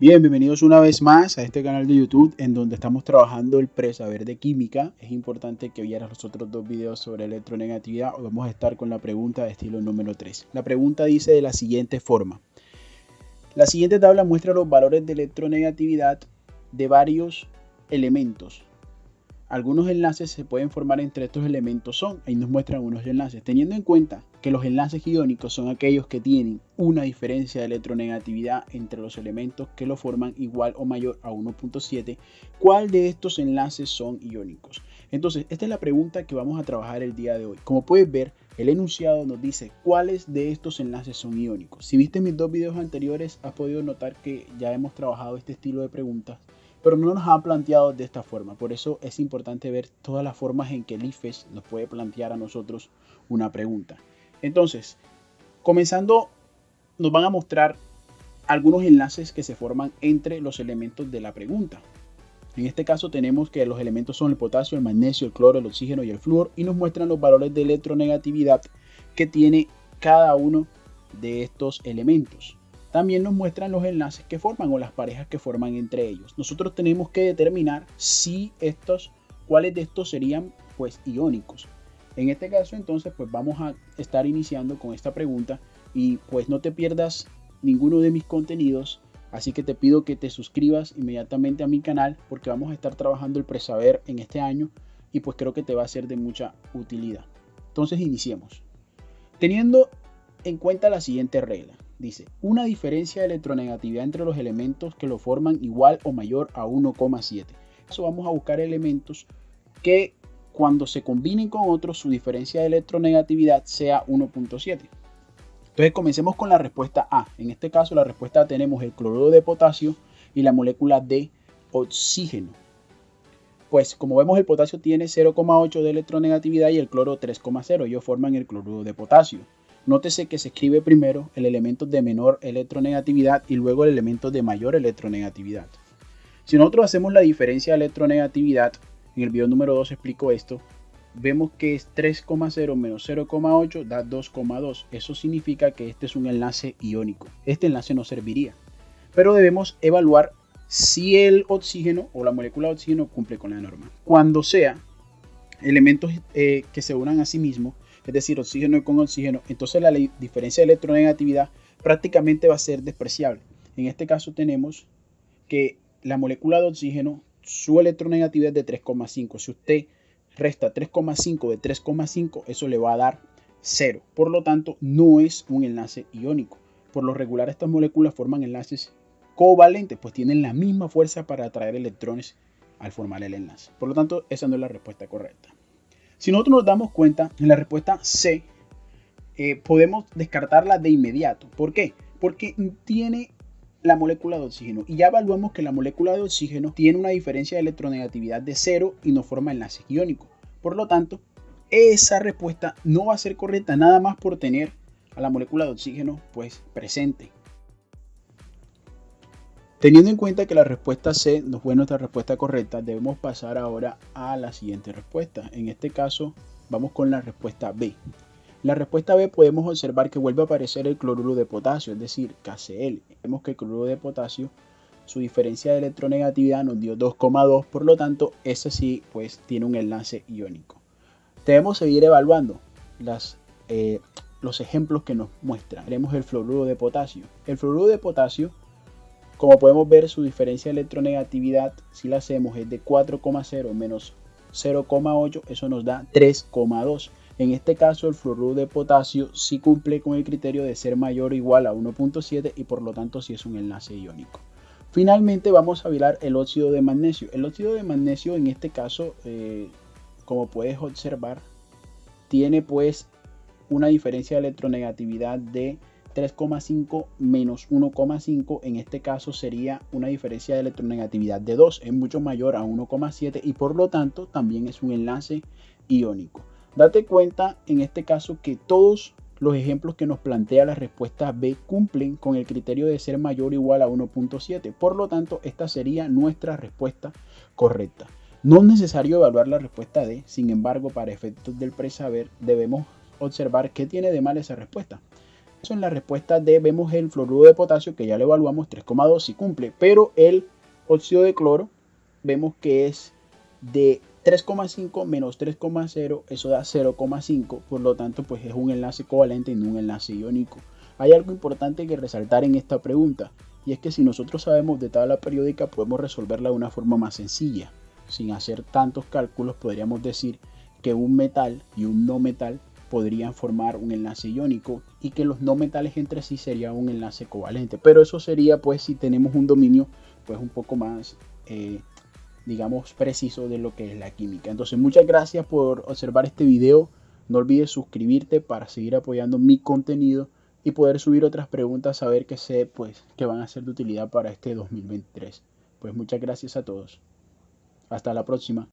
Bienvenidos una vez más a este canal de YouTube en donde estamos trabajando el presaber de química. Es importante que vieras los otros dos videos sobre electronegatividad. Hoy vamos a estar con la pregunta de estilo número 3. La pregunta dice de la siguiente forma. La siguiente tabla muestra los valores de electronegatividad de varios elementos. Algunos enlaces se pueden formar entre estos elementos ahí nos muestran unos enlaces, teniendo en cuenta que los enlaces iónicos son aquellos que tienen una diferencia de electronegatividad entre los elementos que lo forman igual o mayor a 1.7, ¿cuál de estos enlaces son iónicos? Entonces, esta es la pregunta que vamos a trabajar el día de hoy. Como puedes ver, el enunciado nos dice cuáles de estos enlaces son iónicos. Si viste mis dos videos anteriores, has podido notar que ya hemos trabajado este estilo de preguntas, pero no nos han planteado de esta forma. Por eso es importante ver todas las formas en que el IFES nos puede plantear a nosotros una pregunta. Entonces, comenzando, nos van a mostrar algunos enlaces que se forman entre los elementos de la pregunta. En este caso tenemos que los elementos son el potasio, el magnesio, el cloro, el oxígeno y el flúor, y nos muestran los valores de electronegatividad que tiene cada uno de estos elementos. También nos muestran los enlaces que forman o las parejas que forman entre ellos. Nosotros tenemos que determinar cuáles de estos serían pues iónicos. En este caso entonces pues vamos a estar iniciando con esta pregunta y pues no te pierdas ninguno de mis contenidos. Así que te pido que te suscribas inmediatamente a mi canal porque vamos a estar trabajando el presaber en este año y pues creo que te va a ser de mucha utilidad. Entonces iniciemos. Teniendo en cuenta la siguiente regla. Dice, una diferencia de electronegatividad entre los elementos que lo forman igual o mayor a 1,7. Eso vamos a buscar elementos que cuando se combinen con otros su diferencia de electronegatividad sea 1,7. Entonces comencemos con la respuesta A. En este caso la respuesta A tenemos el cloruro de potasio y la molécula de oxígeno. Pues como vemos el potasio tiene 0,8 de electronegatividad y el cloro 3,0. Ellos forman el cloruro de potasio. Nótese que se escribe primero el elemento de menor electronegatividad y luego el elemento de mayor electronegatividad. Si nosotros hacemos la diferencia de electronegatividad, en el video número 2 explico esto, vemos que es 3,0 menos 0,8 da 2,2. Eso significa que este es un enlace iónico. Este enlace no serviría. Pero debemos evaluar si el oxígeno o la molécula de oxígeno cumple con la norma. Cuando sea elementos que se unan a sí mismos, es decir, oxígeno con oxígeno, entonces la diferencia de electronegatividad prácticamente va a ser despreciable. En este caso tenemos que la molécula de oxígeno, su electronegatividad es de 3,5. Si usted resta 3,5 de 3,5, eso le va a dar 0. Por lo tanto, no es un enlace iónico. Por lo regular, estas moléculas forman enlaces covalentes, pues tienen la misma fuerza para atraer electrones al formar el enlace. Por lo tanto, esa no es la respuesta correcta. Si nosotros nos damos cuenta, en la respuesta C, podemos descartarla de inmediato. ¿Por qué? Porque tiene la molécula de oxígeno. Y ya evaluamos que la molécula de oxígeno tiene una diferencia de electronegatividad de 0 y no forma enlaces iónicos. Por lo tanto, esa respuesta no va a ser correcta nada más por tener a la molécula de oxígeno pues presente. Teniendo en cuenta que la respuesta C no fue nuestra respuesta correcta, debemos pasar ahora a la siguiente respuesta. En este caso, vamos con la respuesta B. La respuesta B podemos observar que vuelve a aparecer el cloruro de potasio, es decir, KCl. Vemos que el cloruro de potasio, su diferencia de electronegatividad nos dio 2,2, por lo tanto, ese sí pues tiene un enlace iónico. Debemos seguir evaluando los ejemplos que nos muestran. Tenemos el fluoruro de potasio. El fluoruro de potasio, como podemos ver, su diferencia de electronegatividad, si la hacemos, es de 4,0 menos 0,8, eso nos da 3,2. En este caso, el fluoruro de potasio sí cumple con el criterio de ser mayor o igual a 1,7 y por lo tanto sí es un enlace iónico. Finalmente vamos a mirar el óxido de magnesio. El óxido de magnesio en este caso, como puedes observar, tiene pues una diferencia de electronegatividad de 3,5 menos 1,5. En este caso sería una diferencia de electronegatividad de 2, es mucho mayor a 1,7 y por lo tanto también es un enlace iónico. Date cuenta en este caso que todos los ejemplos que nos plantea la respuesta B cumplen con el criterio de ser mayor o igual a 1,7. Por lo tanto, esta sería nuestra respuesta correcta. No es necesario evaluar la respuesta D, sin embargo, para efectos del presaber debemos observar qué tiene de mal esa respuesta. En la respuesta D vemos el fluoruro de potasio, que ya lo evaluamos, 3,2 si cumple, pero el óxido de cloro vemos que es de 3,5 menos 3,0, eso da 0,5, por lo tanto pues es un enlace covalente y no un enlace iónico. Hay algo importante que resaltar en esta pregunta, y es que si nosotros sabemos de tabla periódica podemos resolverla de una forma más sencilla. Sin hacer tantos cálculos podríamos decir que un metal y un no metal podrían formar un enlace iónico y que los no metales entre sí sería un enlace covalente, pero eso sería pues si tenemos un dominio pues un poco más digamos preciso de lo que es la química. Entonces muchas gracias por observar este video, no olvides suscribirte para seguir apoyando mi contenido y poder subir otras preguntas, saber que sé pues que van a ser de utilidad para este 2023. Pues muchas gracias a todos, hasta la próxima.